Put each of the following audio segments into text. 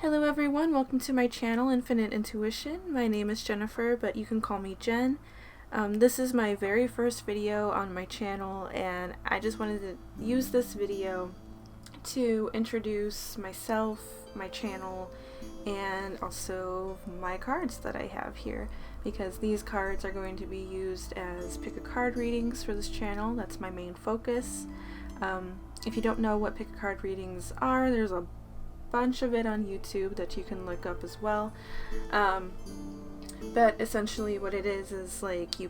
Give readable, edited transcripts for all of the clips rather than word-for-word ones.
Hello everyone, welcome to my channel, Infinite Intuition. My name is Jennifer, but you can call me Jen. This is my very first video on my channel, and I just wanted to use this video to introduce myself, my channel, and also my cards that I have here, because these cards are going to be used as pick a card readings for this channel. That's my main focus. If you don't know what pick a card readings are, there's a bunch of it on YouTube that you can look up as well. But essentially what it is like you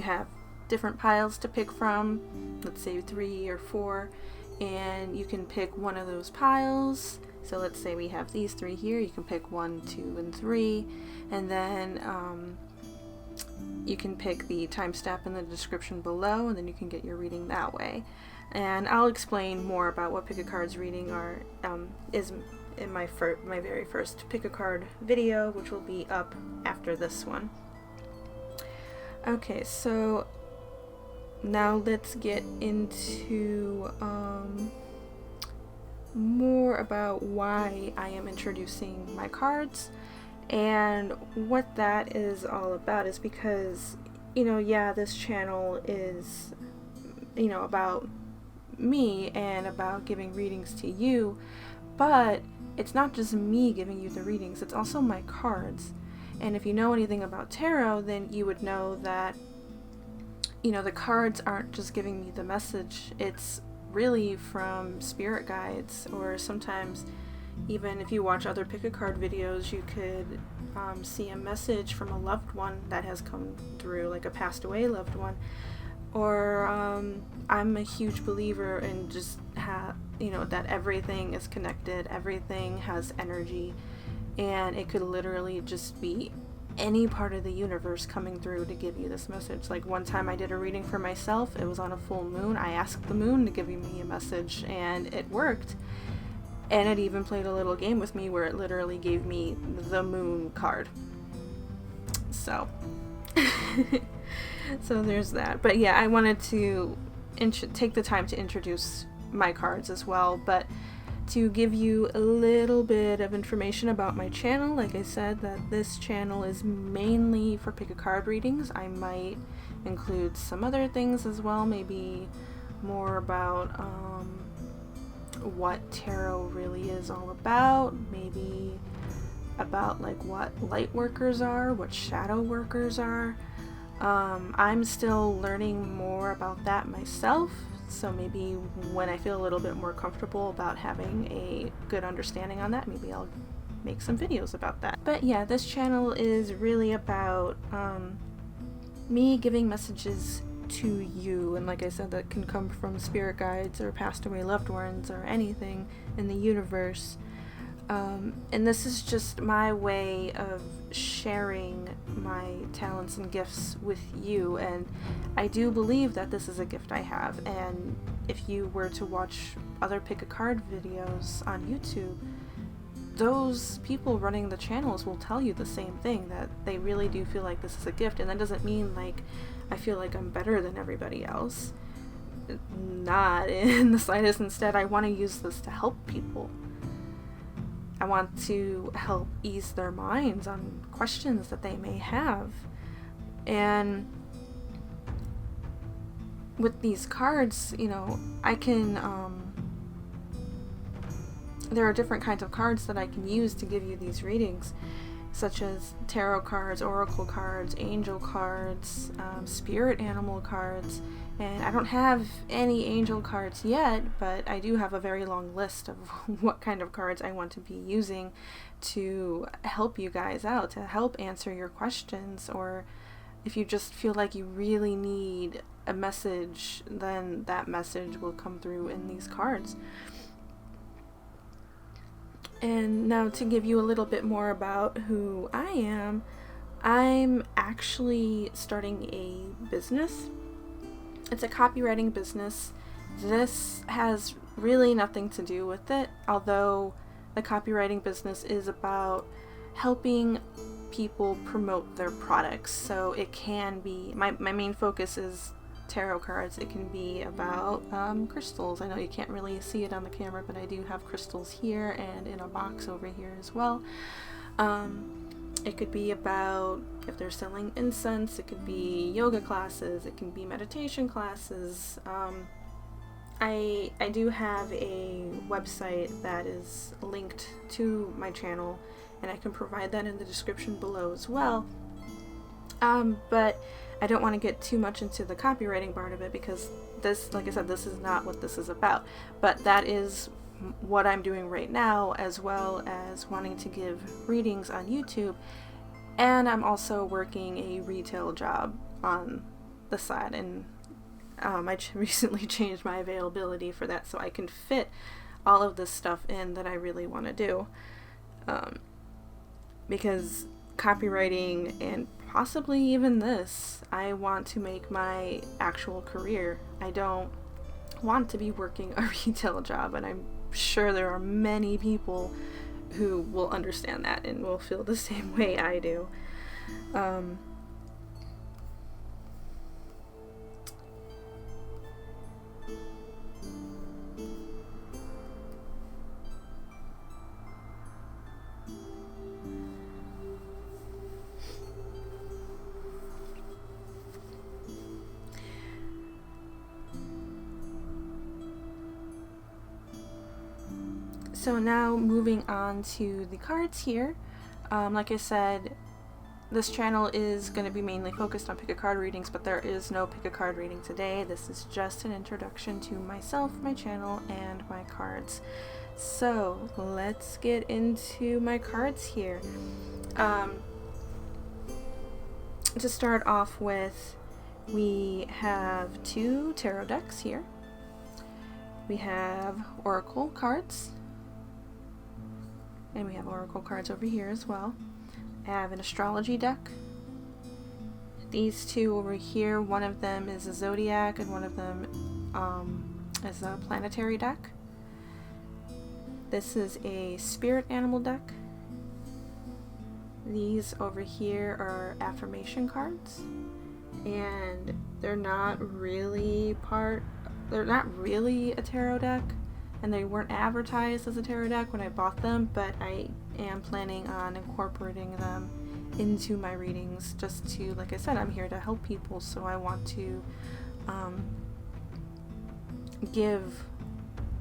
have different piles to pick from, let's say 3 or 4, and you can pick one of those piles. So let's say we have these 3 here, you can pick 1, 2, and 3, and then you can pick the time stamp in the description below, and then you can get your reading that way. And I'll explain more about what pick a card's reading is in my very first pick a card video, which will be up after this one. Okay, so now let's get into more about why I am introducing my cards. And what that is all about is because, this channel is, about me and about giving readings to you, but it's not just me giving you the readings, it's also my cards. And if you know anything about tarot, then you would know that, the cards aren't just giving me the message, it's really from spirit guides, or sometimes even if you watch other pick a card videos, you could see a message from a loved one that has come through, like a passed away loved one. Or I'm a huge believer in just that everything is connected, everything has energy, and it could literally just be any part of the universe coming through to give you this message. Like one time I did a reading for myself, it was on a full moon, I asked the moon to give me a message, and it worked. And it even played a little game with me where it literally gave me the moon card. So so there's that. But yeah, I wanted to take the time to introduce my cards as well, but to give you a little bit of information about my channel. Like I said, that this channel is mainly for pick a card readings. I might include some other things as well, maybe more about what tarot really is all about, maybe about like what light workers are, what shadow workers are. I'm still learning more about that myself, so maybe when I feel a little bit more comfortable about having a good understanding on that, maybe I'll make some videos about that. But yeah, this channel is really about me giving messages to you, and like I said, that can come from spirit guides or passed away loved ones or anything in the universe. And this is just my way of sharing my talents and gifts with you, and I do believe that this is a gift I have. And if you were to watch other pick a card videos on YouTube, those people running the channels will tell you the same thing, that they really do feel like this is a gift. And that doesn't mean like I feel like I'm better than everybody else, not in the slightest. Instead, I want to use this to help people. I want to help ease their minds on questions that they may have. And with these cards, I can, there are different kinds of cards that I can use to give you these readings, such as tarot cards, oracle cards, angel cards, spirit animal cards. And I don't have any angel cards yet, but I do have a very long list of what kind of cards I want to be using to help you guys out, to help answer your questions. Or if you just feel like you really need a message, then that message will come through in these cards. And now to give you a little bit more about who I am, I'm actually starting a business. It's a copywriting business. This has really nothing to do with it, although the copywriting business is about helping people promote their products. So it can be, my main focus is tarot cards. It can be about crystals. I know you can't really see it on the camera, but I do have crystals here and in a box over here as well. It could be about if they're selling incense. It could be yoga classes. It can be meditation classes. I do have a website that is linked to my channel, and I can provide that in the description below as well. But I don't want to get too much into the copywriting part of it, because this, like I said, this is not what this is about. But that is what I'm doing right now, as well as wanting to give readings on YouTube. And I'm also working a retail job on the side, and I recently changed my availability for that so I can fit all of this stuff in that I really want to do. Because copywriting and possibly even this, I want to make my actual career. I don't want to be working a retail job, and I'm sure there are many people who will understand that and will feel the same way I do. So now moving on to the cards here. Like I said, this channel is going to be mainly focused on pick a card readings, but there is no pick a card reading today. This is just an introduction to myself, my channel, and my cards. So let's get into my cards here. To start off with, we have 2 tarot decks here. We have oracle cards, and we have oracle cards over here as well. I have an astrology deck. These 2 over here, one of them is a zodiac and one of them is a planetary deck. This is a spirit animal deck. These over here are affirmation cards, and they're not really a tarot deck, and they weren't advertised as a tarot deck when I bought them, but I am planning on incorporating them into my readings just to, like I said, I'm here to help people, so I want to give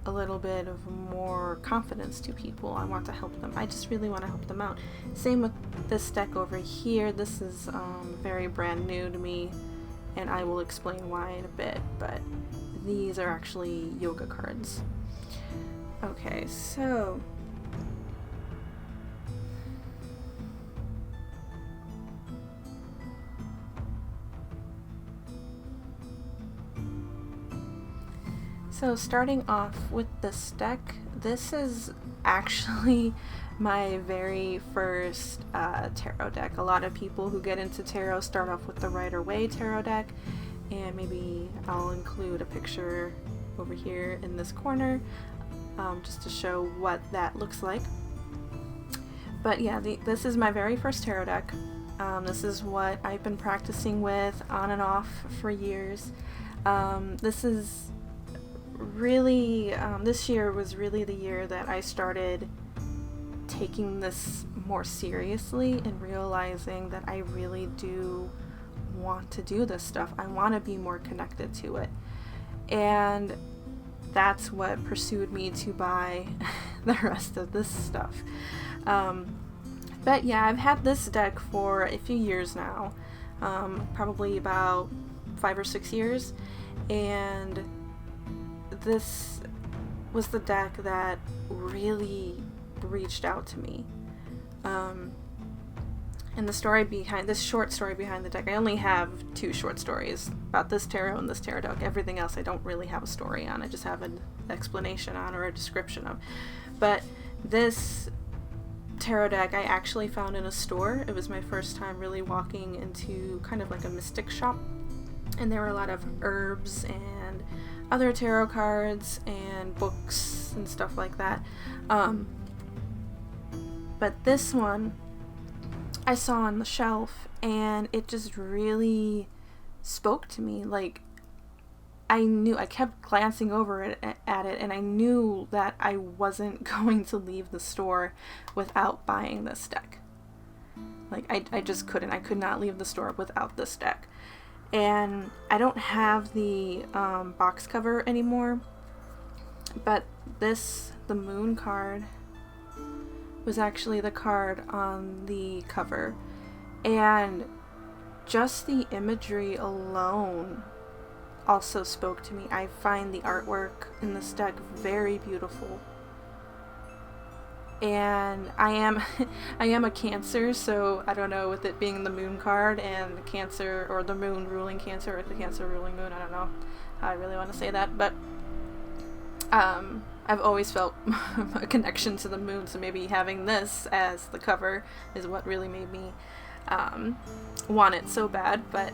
a little bit of more confidence to people. I want to help them. I just really want to help them out. Same with this deck over here. This is very brand new to me, and I will explain why in a bit, but these are actually yoga cards. Okay, so starting off with this deck, this is actually my very first tarot deck. A lot of people who get into tarot start off with the Rider-Waite tarot deck, and maybe I'll include a picture over here in this corner just to show what that looks like. But yeah, this is my very first tarot deck. This is what I've been practicing with on and off for years. This is really, this year was really the year that I started taking this more seriously and realizing that I really do want to do this stuff. I want to be more connected to it. And that's what pursued me to buy the rest of this stuff. But yeah, I've had this deck for a few years now, probably about 5 or 6 years, and this was the deck that really reached out to me. And the story behind this short story behind the deck, I only have 2 short stories about this tarot and this tarot deck. Everything else I don't really have a story on. I just have an explanation on or a description of. But this tarot deck I actually found in a store. It was my first time really walking into kind of like a mystic shop, and there were a lot of herbs and other tarot cards and books and stuff like that. But this one I saw on the shelf, and it just really spoke to me. Like, I kept glancing over at it, and I knew that I wasn't going to leave the store without buying this deck. Like, I just couldn't. I could not leave the store without this deck. And I don't have the box cover anymore, but the moon card was actually the card on the cover. And just the imagery alone also spoke to me. I find the artwork in this deck very beautiful. And I am a Cancer, so I don't know, with it being the moon card and the Cancer, or the moon ruling Cancer, or the Cancer ruling moon, I don't know how I really want to say that, but I've always felt a connection to the moon, so maybe having this as the cover is what really made me want it so bad. But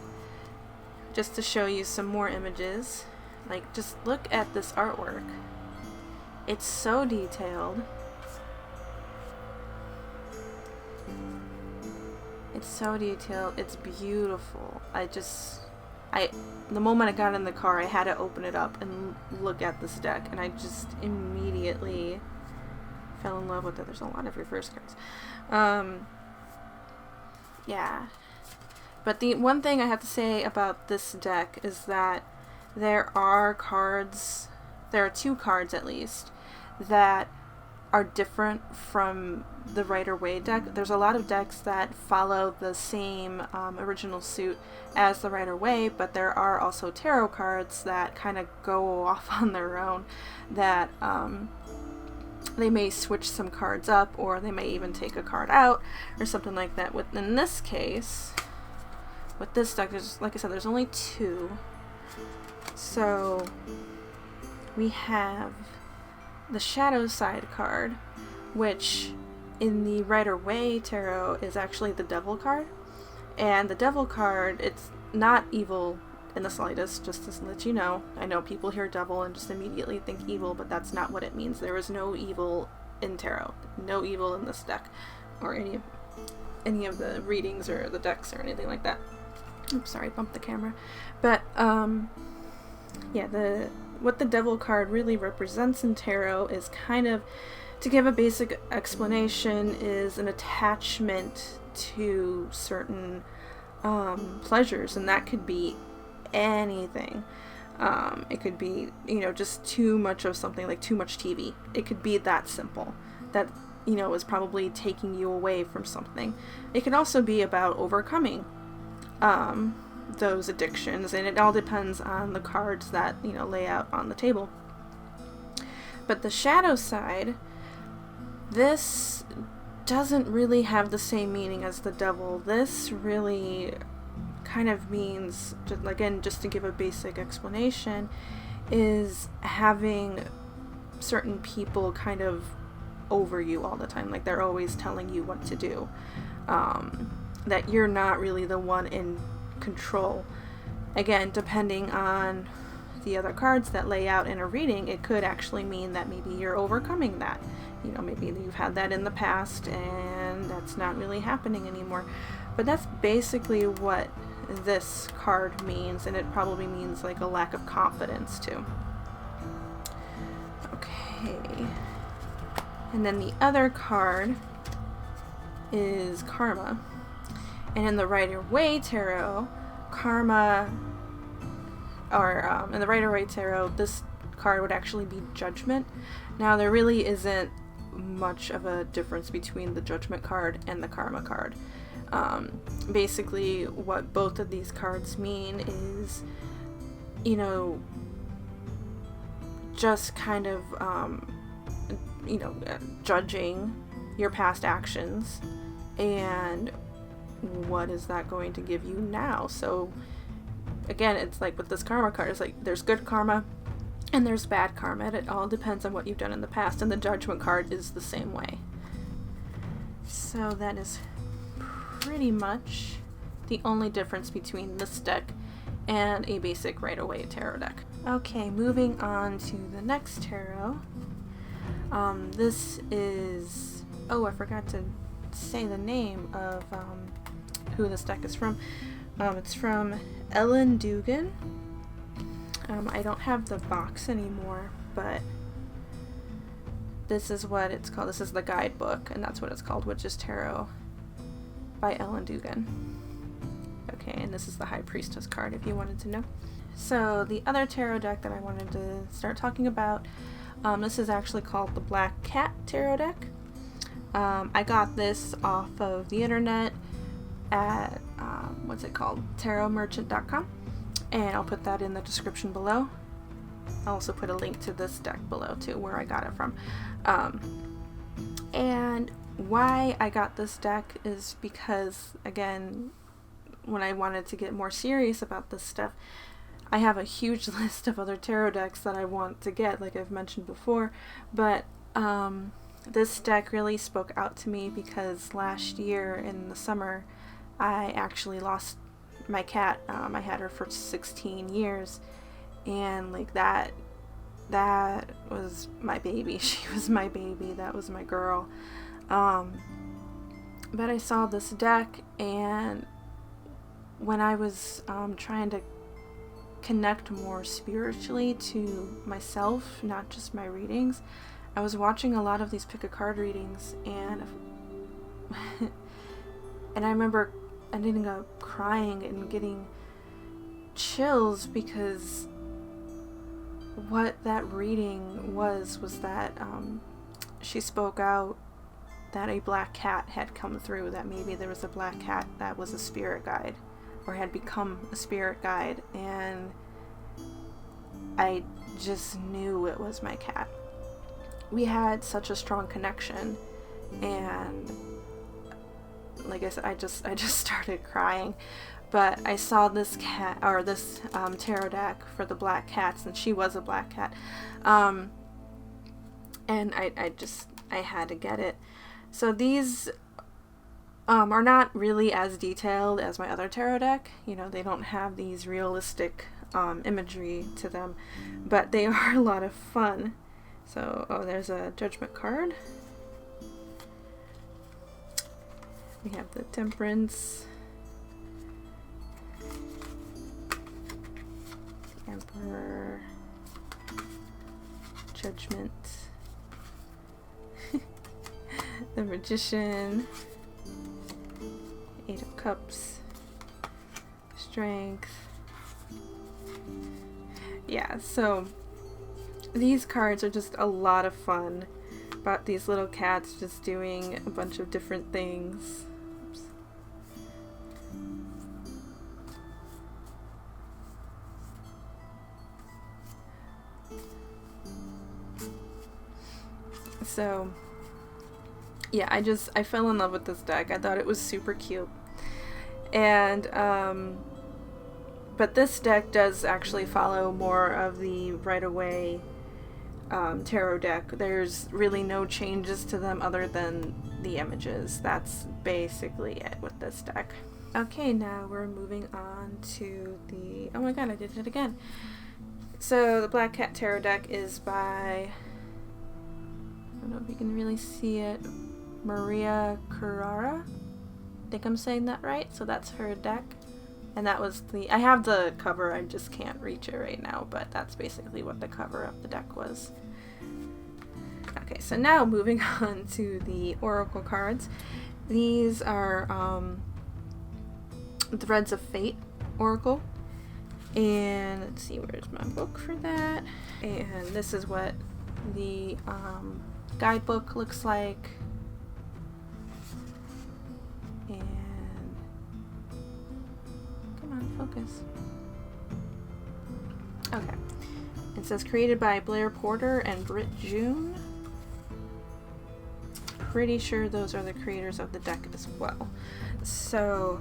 just to show you some more images, like, just look at this artwork. It's so detailed. It's so detailed. It's beautiful. The moment I got in the car, I had to open it up and look at this deck, and I just immediately fell in love with it. There's a lot of reverse cards. Yeah. But the one thing I have to say about this deck is that there are two cards at least, that are different from the Rider-Waite deck. There's a lot of decks that follow the same original suit as the Rider-Waite, but there are also tarot cards that kind of go off on their own, that they may switch some cards up, or they may even take a card out or something like that. In this case, with this deck, there's, like I said, there's only two. So we have the Shadow Side card, which in the Rider-Waite tarot is actually the Devil card. And the Devil card, it's not evil in the slightest, just to let you know. I know people hear devil and just immediately think evil, but that's not what it means. There is no evil in tarot. No evil in this deck, or any of the readings or the decks or anything like that. Oops, sorry, bumped the camera. But yeah, what the Devil card really represents in tarot is kind of, to give a basic explanation, is an attachment to certain pleasures, and that could be anything. It could be, just too much of something, like too much TV. It could be that simple. That, is probably taking you away from something. It can also be about overcoming those addictions, and it all depends on the cards that lay out on the table. But the Shadow Side, this doesn't really have the same meaning as the Devil. This really kind of means, just to give a basic explanation, is having certain people kind of over you all the time, like they're always telling you what to do, that you're not really the one in control. Again, depending on the other cards that lay out in a reading, it could actually mean that maybe you're overcoming that. Maybe you've had that in the past and that's not really happening anymore. But that's basically what this card means, and it probably means like a lack of confidence too. Okay. And then the other card is Karma. And in the Rider-Waite tarot, Karma, or in the Rider-Waite tarot, this card would actually be Judgment. Now, there really isn't much of a difference between the Judgment card and the Karma card. Basically, what both of these cards mean is, just kind of, judging your past actions, and what is that going to give you now? So again, it's like with this Karma card, it's like there's good karma and there's bad karma. It all depends on what you've done in the past, and the Judgment card is the same way. So that is pretty much the only difference between this deck and a basic Rider-Waite tarot deck. Okay, moving on to the next tarot. This is, I forgot to say the name of who this deck is from. It's from Ellen Dugan. I don't have the box anymore, but this is what it's called. This is the guidebook, and that's what it's called, Witch's Tarot by Ellen Dugan. Okay, and this is the High Priestess card if you wanted to know. So the other tarot deck that I wanted to start talking about, this is actually called the Black Cat Tarot deck. I got this off of the internet at, what's it called? tarotmerchant.com, and I'll put that in the description below. I'll also put a link to this deck below too, where I got it from. And why I got this deck is because, again, when I wanted to get more serious about this stuff, I have a huge list of other tarot decks that I want to get, like I've mentioned before, but this deck really spoke out to me because last year in the summer, I actually lost my cat. I had her for 16 years, and like that was my baby. She was my baby. That was my girl. But I saw this deck, and when I was trying to connect more spiritually to myself, not just my readings, I was watching a lot of these pick a card readings, and and I remember ending up crying and getting chills because what that reading was that she spoke out that a black cat had come through, that maybe there was a black cat that was a spirit guide or had become a spirit guide, and I just knew it was my cat. We had such a strong connection, and like I said, I just started crying. But I saw this cat, or this tarot deck for the black cats, and she was a black cat, and I had to get it. So these are not really as detailed as my other tarot deck. You know, they don't have these realistic imagery to them, but they are a lot of fun. So, there's a Judgment card. We have the Temperance, the Emperor, Judgment, the Magician, Eight of Cups, Strength. Yeah, so these cards are just a lot of fun about these little cats just doing a bunch of different things. Oops. So yeah, I fell in love with this deck. I thought it was super cute. And but this deck does actually follow more of the right-away tarot deck. There's really no changes to them other than the images. That's basically it with this deck. Okay, now we're moving on to the, oh my god, I did it again. So the Black Cat Tarot deck is by, I don't know if you can really see it, Maria Carrara. I think I'm saying that right. So that's her deck. And that was I have the cover, I just can't reach it right now, but that's basically what the cover of the deck was. Okay, so now moving on to the Oracle cards. These are Threads of Fate Oracle. And let's see, where's my book for that? And this is what the guidebook looks like. And focus. Okay. It says created by Blair Porter and Britt June. Pretty sure those are the creators of the deck as well. So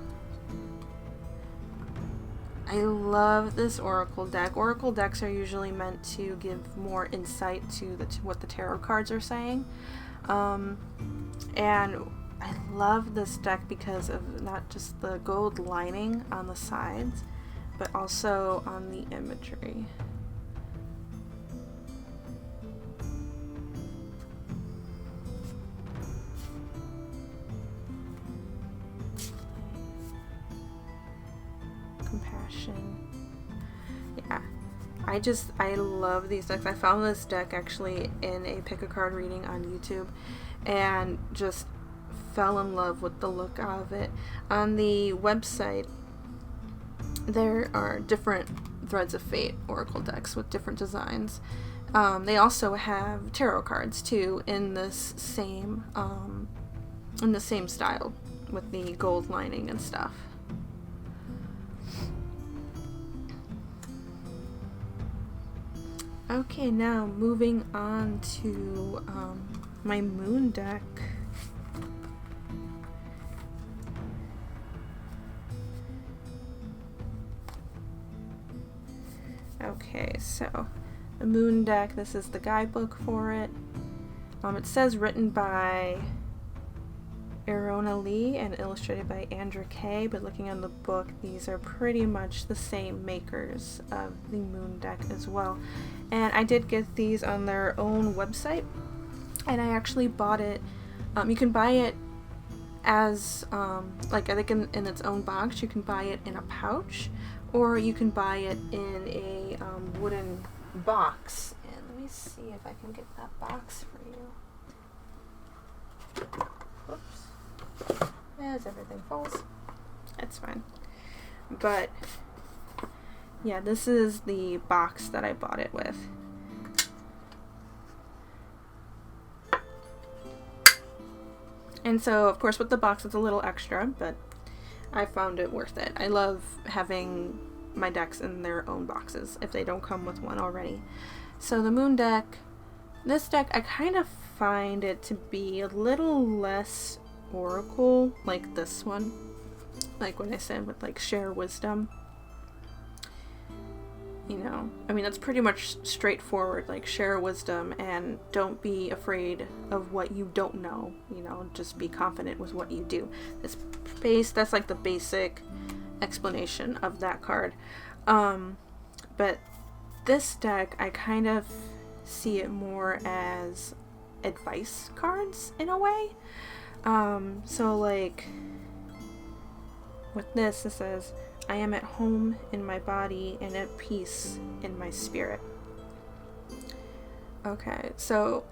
I love this Oracle deck. Oracle decks are usually meant to give more insight to what the tarot cards are saying. And I love this deck because of not just the gold lining on the sides, but also on the imagery. Compassion. Yeah, I love these decks. I found this deck actually in a pick a card reading on YouTube and just fell in love with the look of it. On the website, there are different Threads of Fate Oracle decks with different designs. They also have tarot cards too in this same style with the gold lining and stuff. Okay, now moving on to my moon deck. Okay, so the moon deck, this is the guidebook for it. It says written by Arona Lee and illustrated by Andrew Kay, but looking on the book, these are pretty much the same makers of the moon deck as well. And I did get these on their own website, and I actually bought it. You can buy it as, like I think in its own box. You can buy it in a pouch, or you can buy it in a wooden box. And let me see if I can get that box for you. Whoops. As everything falls. That's fine. But yeah, this is the box that I bought it with. And so, of course, with the box, it's a little extra, but I found it worth it. I love having my decks in their own boxes if they don't come with one already. So the moon deck, this deck, I kind of find it to be a little less oracle like this one. Like when I said with like share wisdom. You know, I mean, that's pretty much straightforward, like share wisdom and don't be afraid of what you don't know, you know, just be confident with what you do. That's like the basic explanation of that card. But this deck, I kind of see it more as advice cards in a way. So like with this, it says, I am at home in my body and at peace in my spirit. Okay, so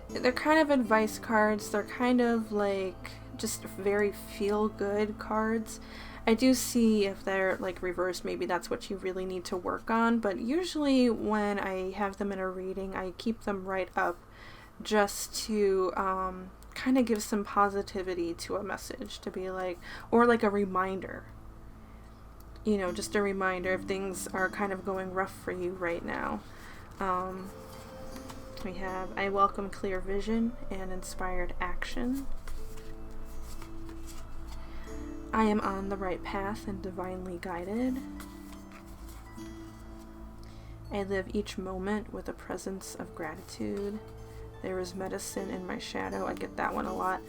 they're kind of advice cards. They're kind of like just very feel-good cards. I do see if they're like reversed, maybe that's what you really need to work on, but usually when I have them in a reading, I keep them right up just to kind of give some positivity to a message, to be like, or like a reminder. You know, just a reminder if things are kind of going rough for you right now. We have, I welcome clear vision and inspired action. I am on the right path and divinely guided. I live each moment with a presence of gratitude. There is medicine in my shadow. I get that one a lot.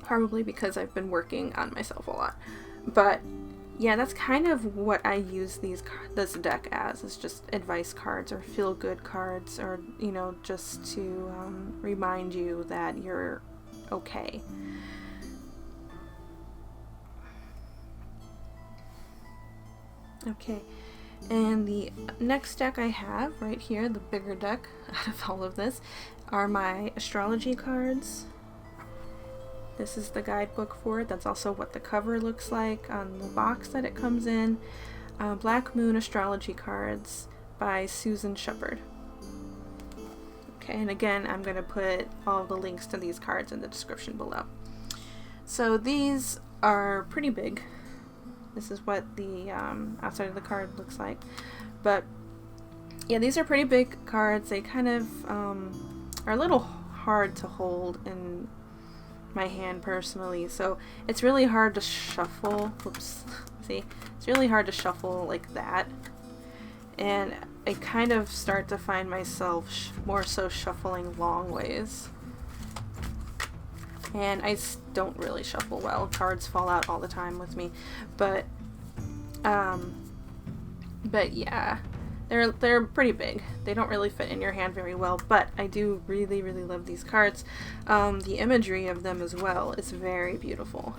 Probably because I've been working on myself a lot. But yeah, that's kind of what I use this deck as. It's just advice cards or feel-good cards, or, you know, just to remind you that you're okay. Okay, and the next deck I have right here, the bigger deck out of all of this, are my astrology cards. This is the guidebook for it. That's also what the cover looks like on the box that it comes in. Black Moon Astrology Cards by Susan Shepard. Okay, and again, I'm going to put all the links to these cards in the description below. So these are pretty big. This is what the outside of the card looks like. But yeah, these are pretty big cards. They kind of are a little hard to hold in my hand personally, so it's really hard to shuffle. Whoops. See, it's really hard to shuffle like that, and I kind of start to find myself more so shuffling long ways, and I don't really shuffle well. Cards fall out all the time with me, but yeah, they're pretty big. They don't really fit in your hand very well, but I do really, really love these cards. The imagery of them as well is very beautiful.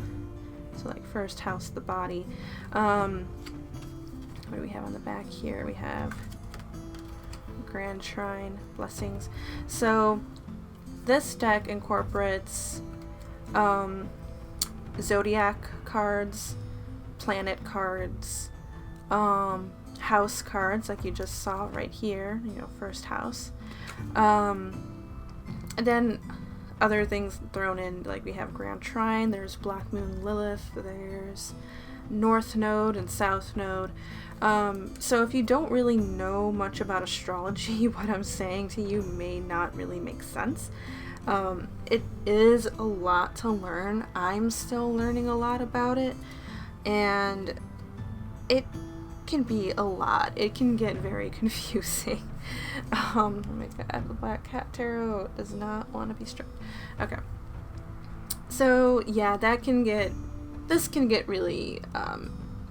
So like first house, the body. what do we have on the back here? We have Grand Shrine, Blessings. So this deck incorporates zodiac cards, planet cards, house cards like you just saw right here, you know, first house. And then other things thrown in, like we have Grand Trine, there's Black Moon Lilith, there's North Node and South Node. So if you don't really know much about astrology, what I'm saying to you may not really make sense. It is a lot to learn. I'm still learning a lot about it, and it can be a lot. It can get very confusing. Oh my god, the Black Cat Tarot does not want to be stroked. Okay. So yeah, this can get really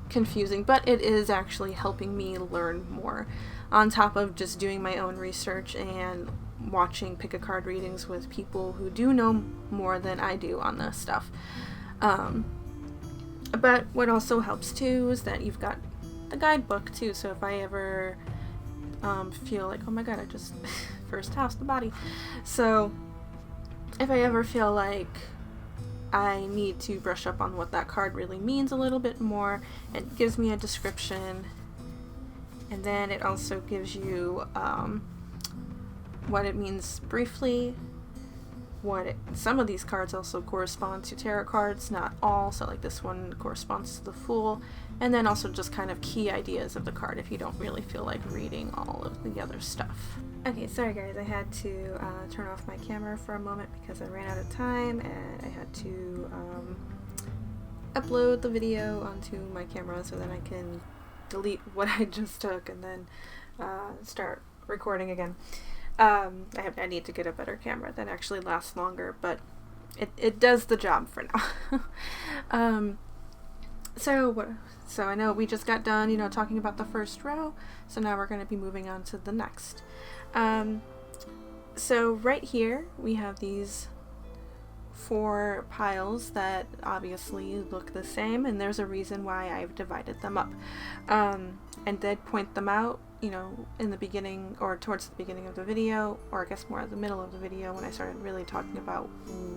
confusing, but it is actually helping me learn more, on top of just doing my own research and watching pick a card readings with people who do know more than I do on this stuff. But what also helps too is that you've got the guidebook too, so if I ever feel like, oh my god, I just first house, the body. So if I ever feel like I need to brush up on what that card really means a little bit more, it gives me a description, and then it also gives you what it means briefly. Some of these cards also correspond to tarot cards, not all, so like this one corresponds to the Fool, and then also just kind of key ideas of the card if you don't really feel like reading all of the other stuff. Okay, sorry guys, I had to turn off my camera for a moment because I ran out of time, and I had to upload the video onto my camera so that I can delete what I just took and then start recording again. I need to get a better camera that actually lasts longer, but it does the job for now. So I know we just got done, you know, talking about the first row, so now we're going to be moving on to the next. So right here we have these 4 piles that obviously look the same, and there's a reason why I've divided them up, and did point them out, you know, in the beginning, or towards the beginning of the video, or I guess more at the middle of the video when I started really talking about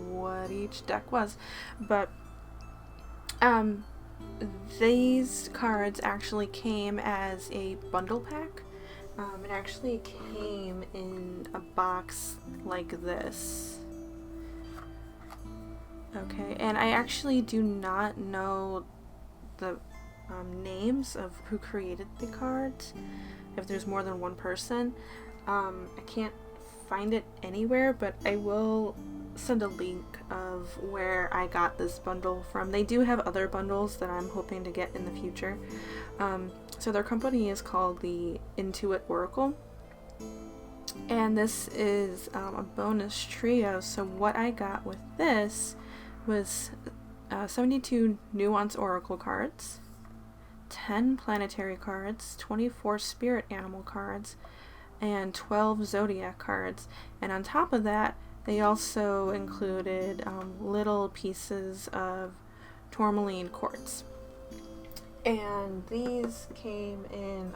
what each deck was. But these cards actually came as a bundle pack. It actually came in a box like this. Okay, and I actually do not know the names of who created the cards, if there's more than one person. I can't find it anywhere, but I will send a link of where I got this bundle from. They do have other bundles that I'm hoping to get in the future. So their company is called the Intuit Oracle, and this is a bonus trio. So what I got with this was 72 Nuance Oracle cards, 10 planetary cards, 24 spirit animal cards, and 12 zodiac cards. And on top of that, they also included little pieces of tourmaline quartz. And these came in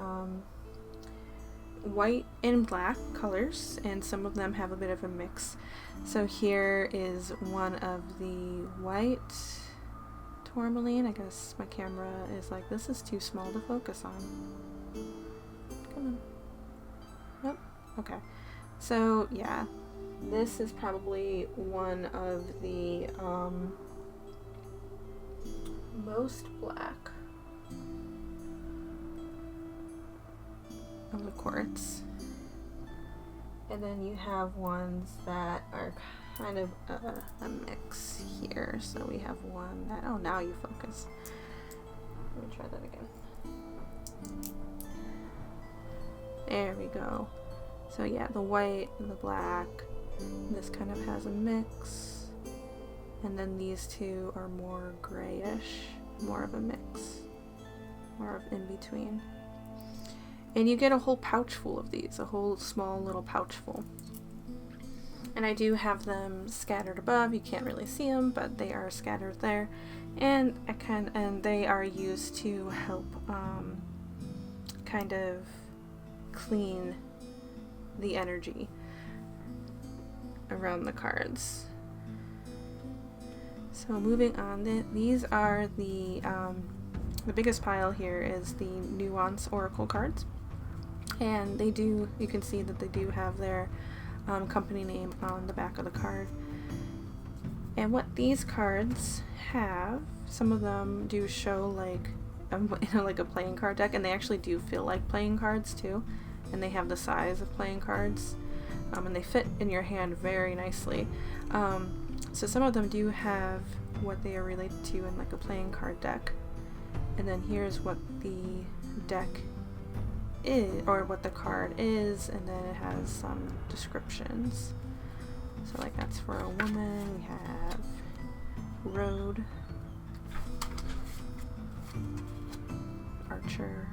white and black colors, and some of them have a bit of a mix. So here is one of the white tourmaline. I guess my camera is like, this is too small to focus on. Come on. Nope. Okay. So yeah, this is probably one of the most black of the quartz. And then you have ones that are kind of a mix here. So we have one that, oh, now you focus. Let me try that again. There we go. So yeah, the white and the black, this kind of has a mix. And then these two are more grayish, more of a mix, more of in between. And you get a whole pouch full of these, a whole small little pouch full. And I do have them scattered above. You can't really see them, but they are scattered there. And they are used to help kind of clean the energy around the cards. So moving on, these are the biggest pile here is the Nuance Oracle cards, and they do, you can see that they do have their company name on the back of the card. And what these cards have, some of them do show like like a playing card deck, and they actually do feel like playing cards too, and they have the size of playing cards, and they fit in your hand very nicely. So some of them do have what they are related to in like a playing card deck, and then here's what the deck is, or what the card is, and then it has some descriptions. So like that's for a woman, we have Road, Archer,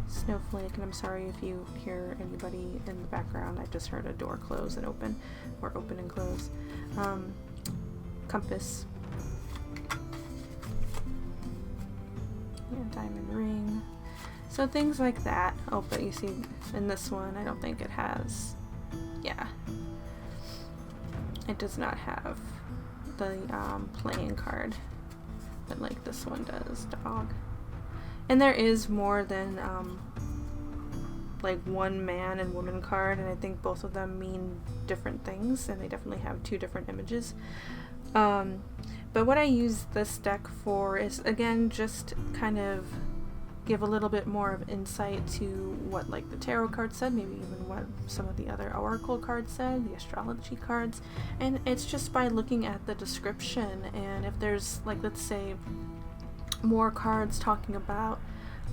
Snowflake, and I'm sorry if you hear anybody in the background, I just heard a door close and open, or open and close. Compass, yeah, Diamond Ring, so things like that. Oh, but you see in this one, I don't think it has, yeah, it does not have the playing card, but like this one does, Dog. And there is more than like one man and woman card, and I think both of them mean different things, and they definitely have two different images. But what I use this deck for is, again, just kind of give a little bit more of insight to what like the tarot card said, maybe even what some of the other oracle cards said, the astrology cards, and it's just by looking at the description, and if there's like, let's say, more cards talking about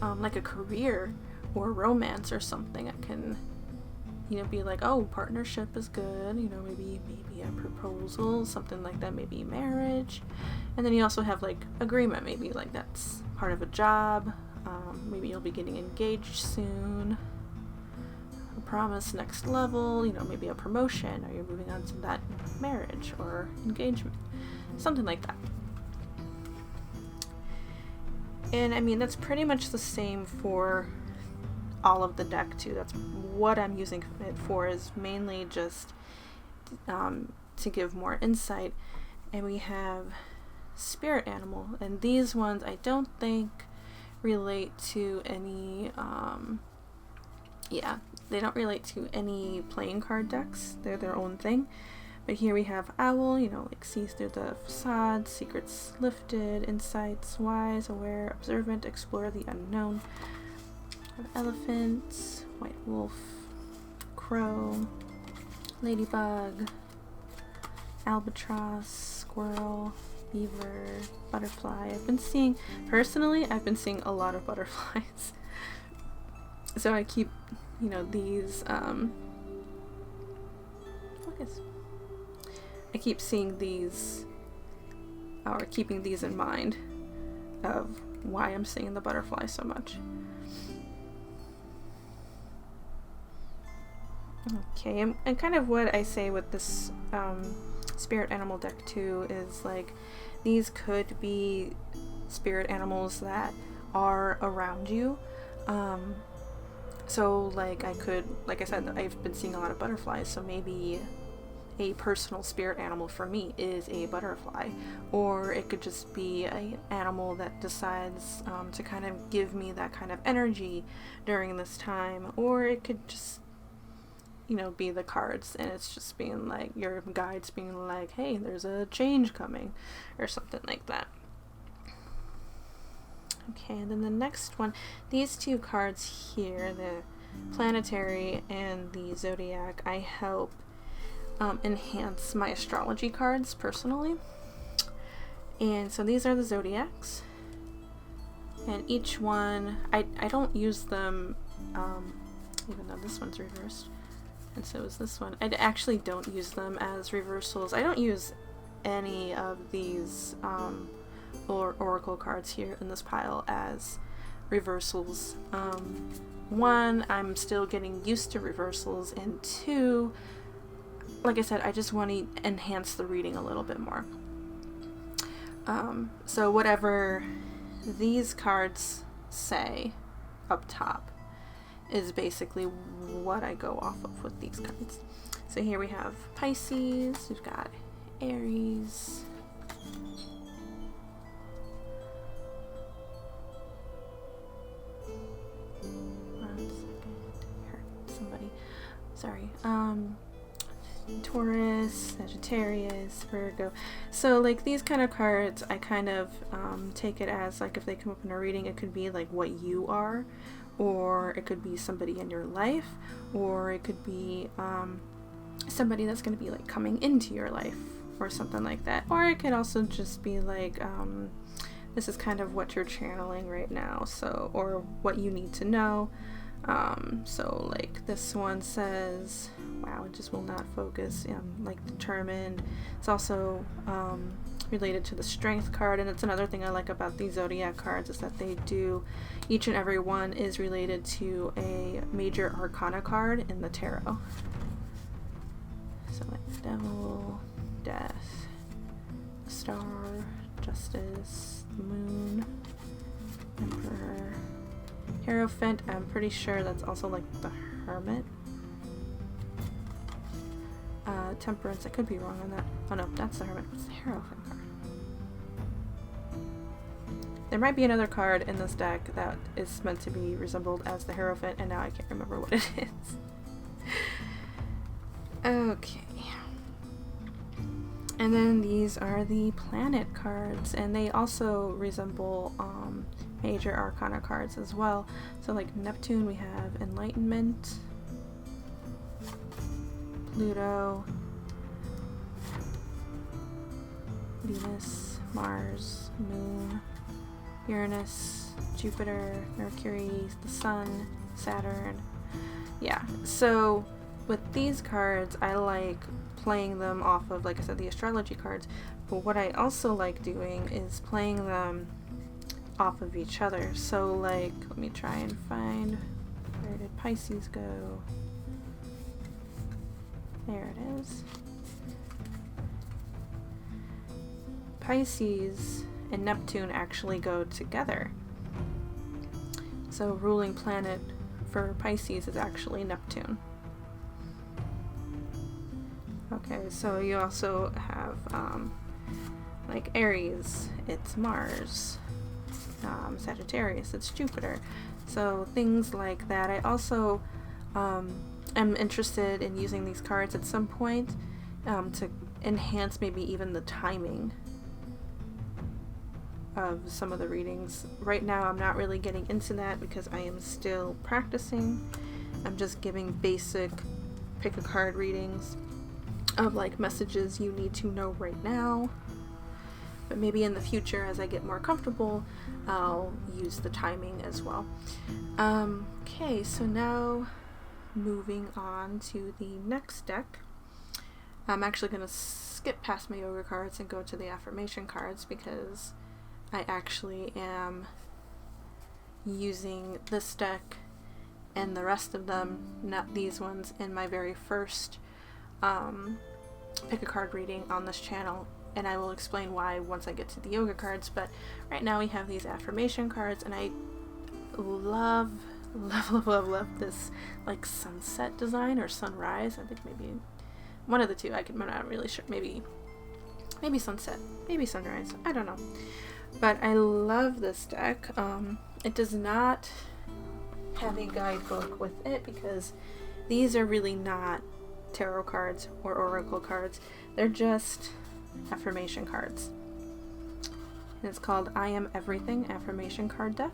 like a career or romance or something, I can, you know, be like, oh, partnership is good, you know, maybe a proposal, something like that, maybe marriage. And then you also have like agreement, maybe like that's part of a job, maybe you'll be getting engaged soon, a promise, next level, you know, maybe a promotion, or you're moving on to that marriage or engagement, something like that. And I mean, that's pretty much the same for all of the deck too. That's what I'm using it for, is mainly just to give more insight. And we have spirit animal, and these ones I don't think relate to any they don't relate to any playing card decks. They're their own thing. But here we have owl, you know, like sees through the facade, secrets lifted, insights, wise, aware, observant, explore the unknown. We have elephant, white wolf, crow, ladybug, albatross, squirrel, beaver, butterfly. I've been seeing a lot of butterflies. So I keep, you know, these, focus. I keep seeing these, or keeping these in mind of why I'm seeing the butterfly so much. Okay, and kind of what I say with this spirit animal deck too is like, these could be spirit animals that are around you. So like like I said, I've been seeing a lot of butterflies, so maybe a personal spirit animal for me is a butterfly, or it could just be an animal that decides to kind of give me that kind of energy during this time, or it could just, you know, be the cards, and it's just being like your guides being like, hey, there's a change coming, or something like that. Okay, and then the next one, these two cards here, the planetary and the zodiac, I help enhance my astrology cards personally. And so these are the zodiacs, and each one, I don't use them, even though this one's reversed, and so is this one. I actually don't use them as reversals. I don't use any of these oracle cards here in this pile as reversals. One, I'm still getting used to reversals, and two, like I said, I just want to enhance the reading a little bit more. So whatever these cards say up top is basically what I go off of with these cards. So here we have Pisces, we've got Aries, Taurus, Sagittarius, Virgo. So like these kind of cards, I kind of take it as like if they come up in a reading, it could be like what you are, or it could be somebody in your life, or it could be somebody that's going to be like coming into your life or something like that. Or it could also just be like this is kind of what you're channeling right now, so, or what you need to know. So like this one says, wow, it just will not focus, like determined. It's also related to the strength card, and it's another thing I like about these zodiac cards is that they do, each and every one is related to a major arcana card in the tarot. So like Devil, Death, Star, Justice, the Moon, Emperor, Hierophant. I'm pretty sure that's also like the Hermit. Temperance, I could be wrong on that. Oh no, that's the Hermit. What's the Hierophant card? There might be another card in this deck that is meant to be resembled as the Hierophant, and now I can't remember what it is. Okay. And then these are the planet cards, and they also resemble major arcana cards as well. So like Neptune, we have Enlightenment, Pluto, Venus, Mars, Moon, Uranus, Jupiter, Mercury, the Sun, Saturn. Yeah, so with these cards, I like playing them off of, like I said, the astrology cards, but what I also like doing is playing them off of each other. So like, let me try and find, where did Pisces go? There it is. Pisces and Neptune actually go together. So ruling planet for Pisces is actually Neptune. Okay, so you also have like Aries, it's Mars. Sagittarius, it's Jupiter. So things like that. I also am interested in using these cards at some point to enhance maybe even the timing of some of the readings. Right now I'm not really getting into that because I am still practicing. I'm just giving basic pick a card readings of like messages you need to know right now. But maybe in the future, as I get more comfortable, I'll use the timing as well. Okay, so now moving on to the next deck. I'm actually going to skip past my yoga cards and go to the affirmation cards because I actually am using this deck and the rest of them, not these ones, in my very first pick a card reading on this channel. And I will explain why once I get to the yoga cards, but right now we have these affirmation cards, and I love this like sunset design or sunrise. I think maybe one of the two. I'm not really sure. Maybe sunset, maybe sunrise. I don't know. But I love this deck. It does not have a guidebook with it because these are really not tarot cards or oracle cards. They're just affirmation cards. And it's called I Am Everything Affirmation Card Deck,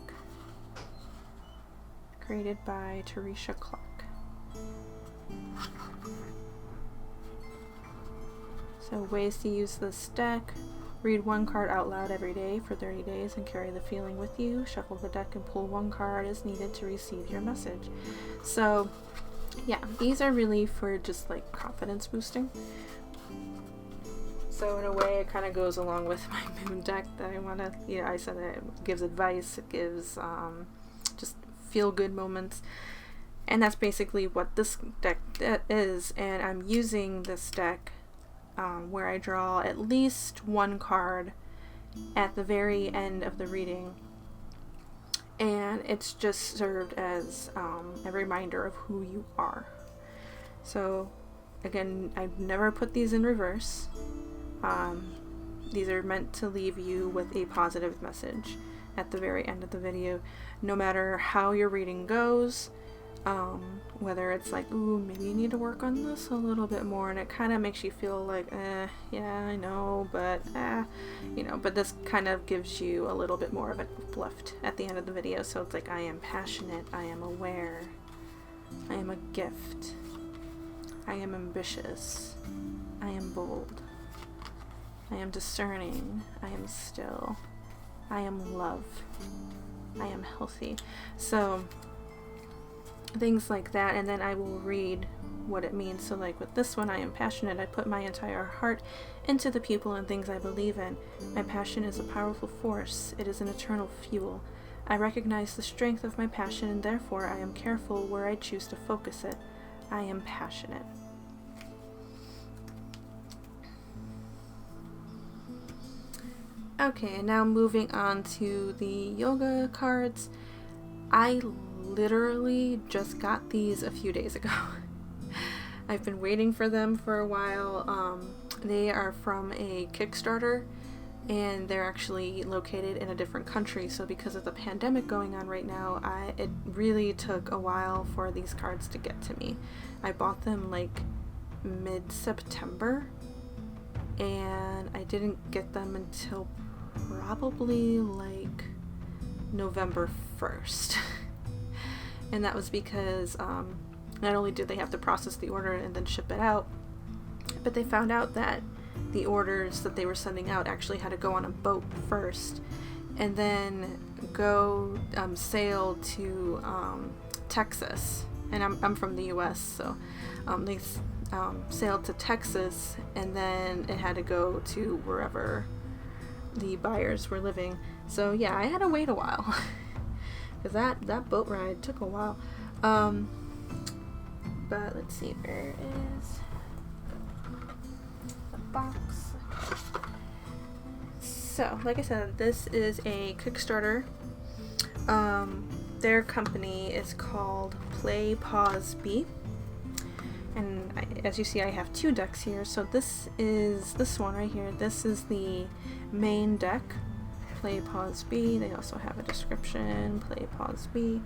created by Teresa Clark. So ways to use this deck: read one card out loud every day for 30 days and carry the feeling with you. Shuffle the deck and pull one card as needed to receive your message. So yeah, these are really for just like confidence boosting. So in a way, it kind of goes along with my moon deck that I want to, I said that it gives advice, it gives just feel-good moments, and that's basically what this deck is. And I'm using this deck where I draw at least one card at the very end of the reading and it's just served as a reminder of who you are. So again, I've never put these in reverse. These are meant to leave you with a positive message at the very end of the video, no matter how your reading goes. Whether it's like, ooh, maybe you need to work on this a little bit more, and it kind of makes you feel like, yeah, I know, but, but this kind of gives you a little bit more of an uplift at the end of the video. So it's like, I am passionate, I am aware, I am a gift, I am ambitious, I am bold, I am discerning, I am still, I am love, I am healthy. So things like that, and then I will read what it means. So like with this one, I am passionate. I put my entire heart into the people and things I believe in. My passion is a powerful force. It is an eternal fuel. I recognize the strength of my passion, and therefore I am careful where I choose to focus it. I am passionate. Okay, now moving on to the yoga cards. I literally just got these a few days ago. I've been waiting for them for a while. They are from a Kickstarter, and they're actually located in a different country. So because of the pandemic going on right now, it really took a while for these cards to get to me. I bought them like mid-September, and I didn't get them until probably like November 1st. And that was because not only did they have to process the order and then ship it out, but they found out that the orders that they were sending out actually had to go on a boat first and then go sail to Texas. And I'm from the US, so they sailed to Texas, and then it had to go to wherever the buyers were living. So yeah, I had to wait a while. Because that boat ride took a while. But let's see, where is the box? So, like I said, this is a Kickstarter. Their company is called PlayPauseBe. And as you see, I have two decks here. So this one right here. This is the main deck. PlayPauseBe. They also have a description. PlayPauseBe.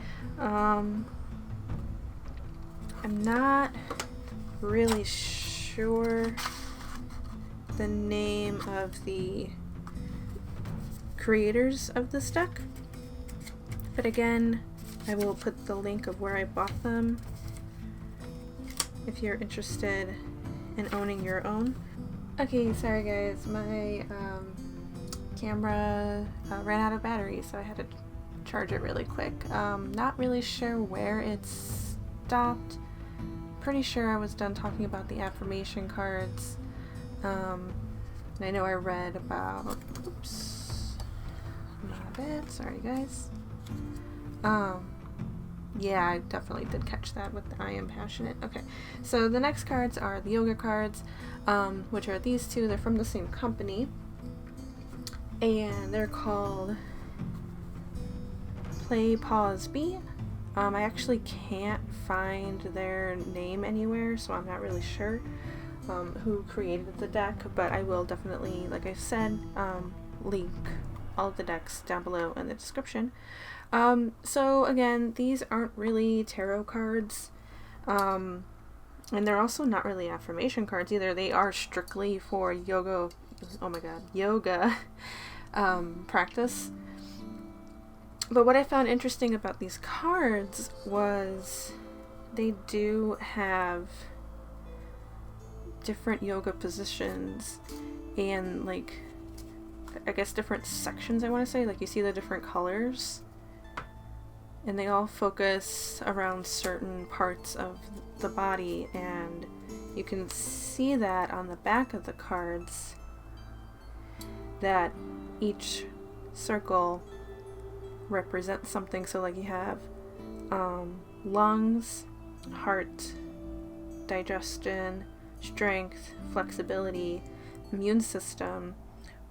I'm not really sure the name of the creators of this deck, but again, I will put the link of where I bought them if you're interested in owning your own. Okay, sorry guys, my camera ran out of battery, so I had to charge it really quick. Not really sure where it stopped. Pretty sure I was done talking about the affirmation cards. And I know I read about, oops, not bad, sorry guys. Yeah, I definitely did catch that with the I am passionate. Okay, so the next cards are the yoga cards, which are these two. They're from the same company, and they're called PlayPauseBe. I actually can't find their name anywhere, so I'm not really sure who created the deck, but I will definitely, like I said, link all of the decks down below in the description. So again, these aren't really tarot cards, and they're also not really affirmation cards either. They are strictly for yoga, oh my god, yoga practice. But what I found interesting about these cards was they do have different yoga positions and, like, I guess different sections, I want to say. Like, you see the different colors, and they all focus around certain parts of the body, and you can see that on the back of the cards, that each circle represents something. So like you have lungs, heart, digestion, strength, flexibility, immune system,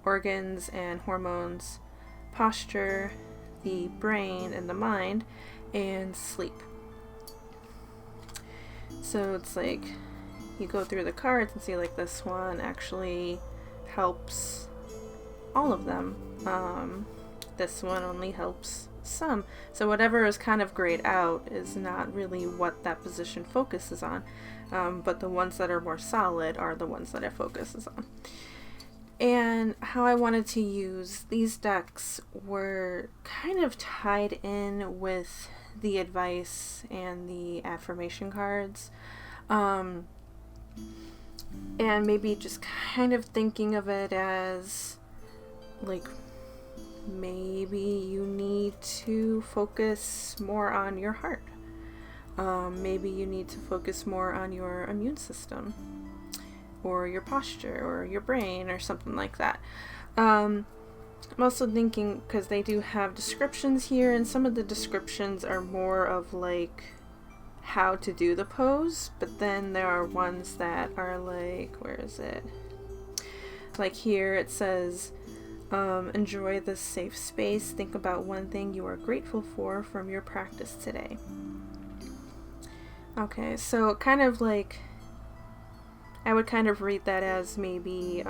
organs and hormones, posture, the brain and the mind, and sleep. So it's like you go through the cards and see like this one actually helps all of them. This one only helps some. So whatever is kind of grayed out is not really what that position focuses on. But the ones that are more solid are the ones that it focuses on. And how I wanted to use these decks were kind of tied in with the advice and the affirmation cards. And maybe just kind of thinking of it as like maybe you need to focus more on your heart. Maybe you need to focus more on your immune system, or your posture, or your brain, or something like that. I'm also thinking, because they do have descriptions here, and some of the descriptions are more of like how to do the pose, but then there are ones that are like, where is it? Like here it says, enjoy this safe space. Think about one thing you are grateful for from your practice today. Okay, so kind of like, I would kind of read that as maybe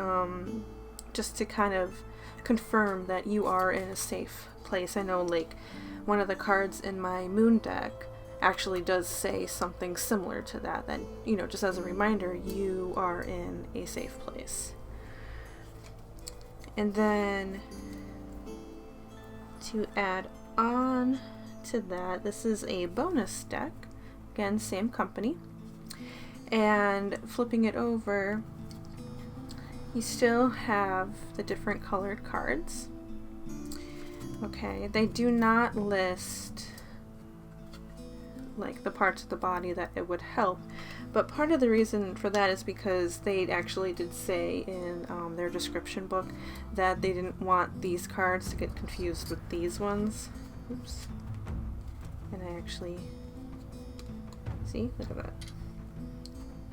just to kind of confirm that you are in a safe place. I know like one of the cards in my moon deck actually does say something similar to that, you know, just as a reminder, you are in a safe place. And then to add on to that, this is a bonus deck. Again, same company. And flipping it over, you still have the different colored cards. Okay, they do not list like the parts of the body that it would help, but part of the reason for that is because they actually did say in their description book that they didn't want these cards to get confused with these ones. Oops. And I actually, see, look at that.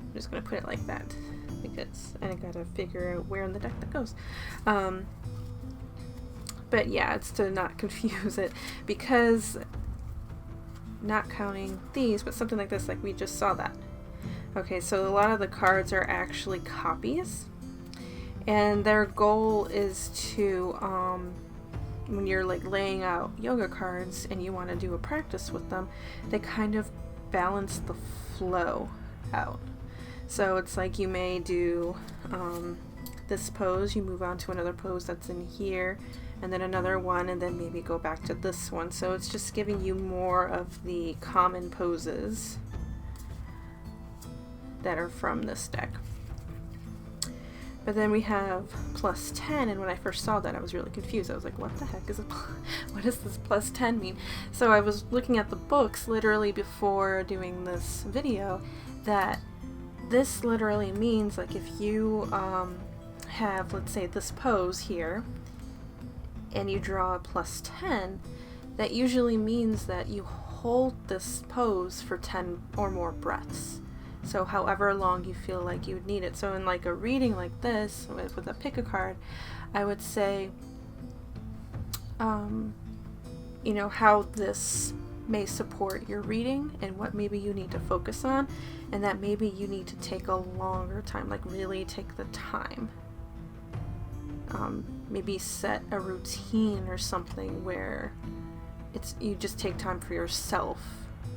I'm just going to put it like that because I gotta figure out where in the deck that goes. But yeah, it's to not confuse it, because not counting these, but something like this, like we just saw that. Okay, so a lot of the cards are actually copies, and their goal is to, when you're like laying out yoga cards and you want to do a practice with them, they kind of balance the flow out. So it's like you may do this pose, you move on to another pose that's in here, and then another one, and then maybe go back to this one. So it's just giving you more of the common poses that are from this deck. But then we have plus 10, and when I first saw that I was really confused. I was like, what the heck is it? What does this plus 10 mean? So I was looking at the books literally before doing this video, that this literally means like if you have, let's say, this pose here, and you draw a plus 10, that usually means that you hold this pose for 10 or more breaths. So however long you feel like you would need it. So in like a reading like this, with a pick a card, I would say, you know, how this may support your reading and what maybe you need to focus on, and that maybe you need to take a longer time, like really take the time. Maybe set a routine or something where you just take time for yourself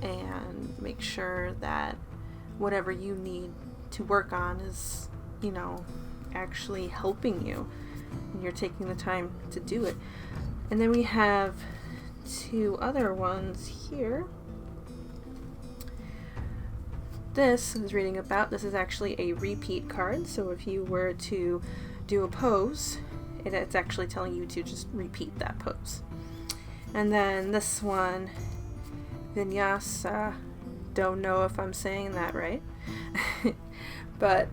and make sure that whatever you need to work on is, you know, actually helping you, and you're taking the time to do it. And then we have two other ones here. This is reading about, this is actually a repeat card, so if you were to do a pose, it's actually telling you to just repeat that pose. And then this one, Vinyasa, don't know if I'm saying that right, but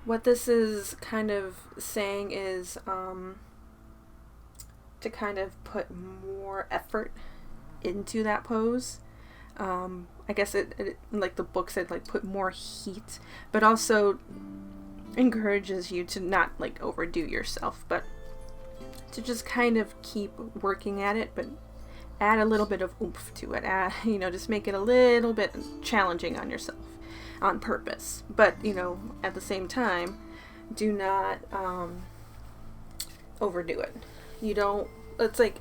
what this is kind of saying is to kind of put more effort into that pose. I guess it like the book said, like put more heat, but also encourages you to not like overdo yourself, but to just kind of keep working at it, but add a little bit of oomph to it. Add, just make it a little bit challenging on yourself on purpose. But, at the same time, do not overdo it. It's like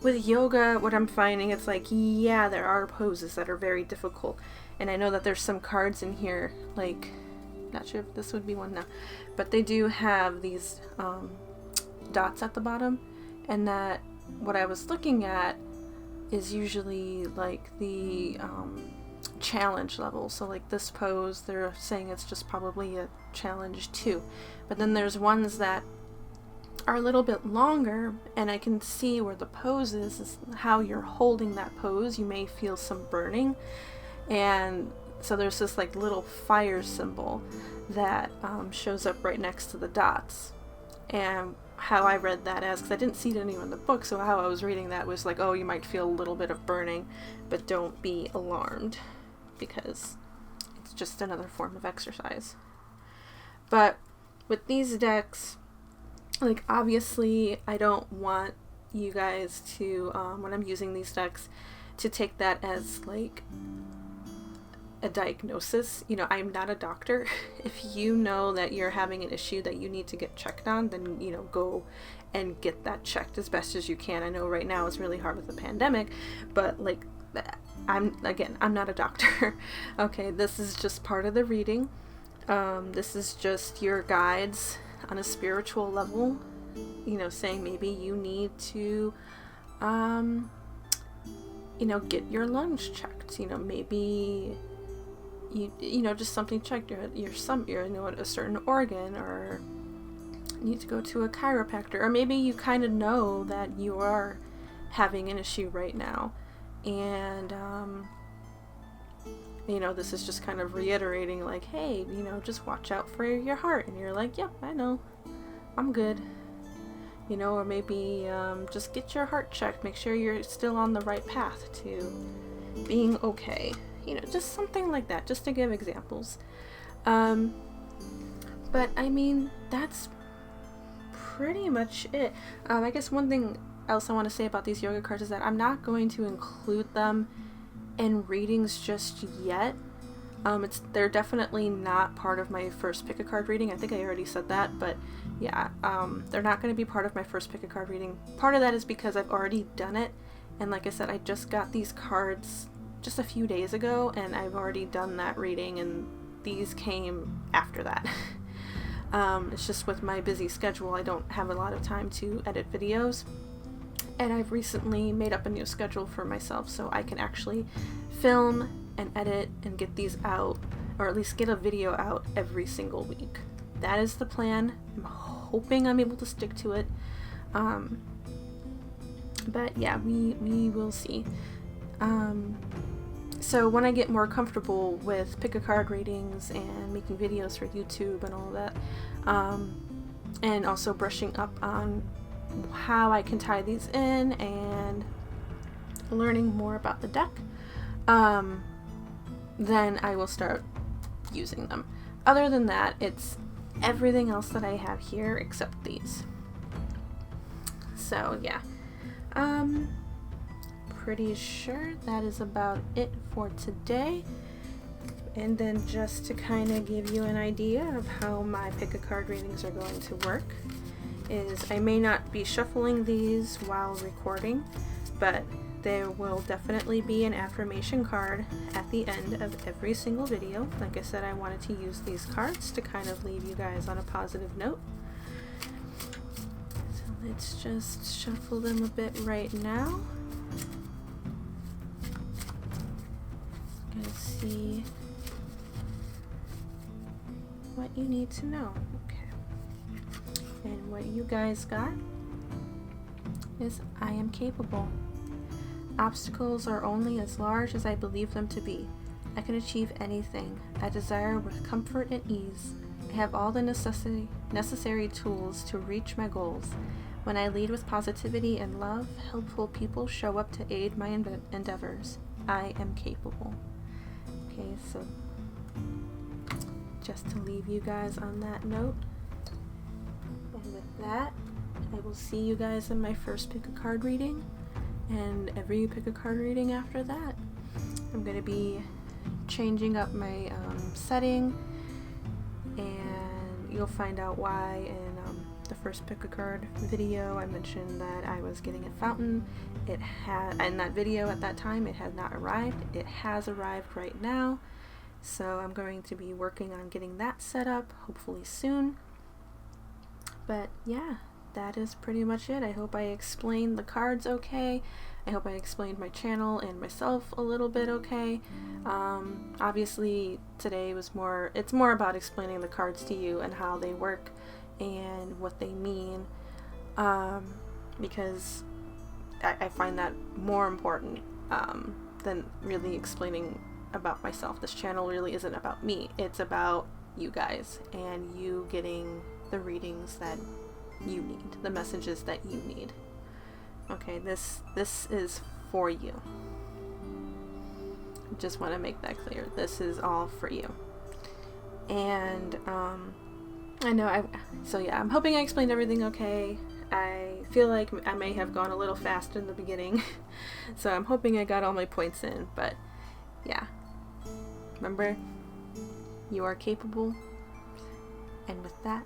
with yoga, what I'm finding, it's like, yeah, there are poses that are very difficult. And I know that there's some cards in here, like, not sure if this would be one now, but they do have these dots at the bottom, and that what I was looking at is usually like the challenge level. So like this pose, they're saying it's just probably a challenge 2, but then there's ones that are a little bit longer, and I can see where the pose is how you're holding that pose. You may feel some burning, and so there's this like little fire symbol that shows up right next to the dots. And how I read that as, because I didn't see it anywhere in the book, so how I was reading that was like, oh, you might feel a little bit of burning, but don't be alarmed, because it's just another form of exercise. But with these decks, like, obviously I don't want you guys to, when I'm using these decks, to take that as like a diagnosis. I'm not a doctor. If you know that you're having an issue that you need to get checked on, then go and get that checked as best as you can. I know right now it's really hard with the pandemic, but like, I'm not a doctor. Okay, this is just part of the reading. This is just your guides on a spiritual level, saying maybe you need to get your lungs checked. Maybe you just something checked your a certain organ, or need to go to a chiropractor, or maybe you kind of know that you are having an issue right now, and this is just kind of reiterating like, hey, just watch out for your heart, and you're like, yep, I know, I'm good. Or maybe just get your heart checked, make sure you're still on the right path to being okay. Just something like that, just to give examples. But I mean, that's pretty much it. I guess one thing else I want to say about these yoga cards is that I'm not going to include them in readings just yet. They're definitely not part of my first pick a card reading. I think I already said that, but yeah, they're not going to be part of my first pick a card reading. Part of that is because I've already done it, and like I said, I just got these cards just a few days ago, and I've already done that reading, and these came after that. It's just with my busy schedule, I don't have a lot of time to edit videos, and I've recently made up a new schedule for myself so I can actually film and edit and get these out, or at least get a video out every single week. That is the plan. I'm hoping I'm able to stick to it. But yeah, we will see. So when I get more comfortable with pick a card readings and making videos for YouTube and all that, and also brushing up on how I can tie these in and learning more about the deck, then I will start using them. Other than that, it's everything else that I have here except these. So yeah, pretty sure that is about it for today. And then just to kind of give you an idea of how my pick a card readings are going to work, is I may not be shuffling these while recording, but there will definitely be an affirmation card at the end of every single video. Like I said, I wanted to use these cards to kind of leave you guys on a positive note. So let's just shuffle them a bit right now. Let's see what you need to know. Okay. And what you guys got is, I am capable. Obstacles are only as large as I believe them to be. I can achieve anything I desire with comfort and ease. I have all the necessary tools to reach my goals. When I lead with positivity and love, helpful people show up to aid my endeavors. I am capable. Okay, so just to leave you guys on that note, and with that, I will see you guys in my first pick a card reading, and every pick a card reading after that. I'm going to be changing up my setting, and you'll find out why in the first pick a card video. I mentioned that I was getting a fountain. It had, in that video at that time, it had not arrived. It has arrived right now, so I'm going to be working on getting that set up hopefully soon. But yeah, that is pretty much it. I hope I explained the cards okay. I hope I explained my channel and myself a little bit okay. Obviously today was it's more about explaining the cards to you and how they work and what they mean, because I find that more important than really explaining about myself. This channel really isn't about me. It's about you guys and you getting the readings that you need, the messages that you need. Okay, this is for you. Just want to make that clear. This is all for you. And I know I'm hoping I explained everything okay. I feel like I may have gone a little fast in the beginning, so I'm hoping I got all my points in. But yeah, remember, you are capable. And with that,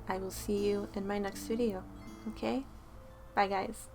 I will see you in my next video. Okay? Bye, guys.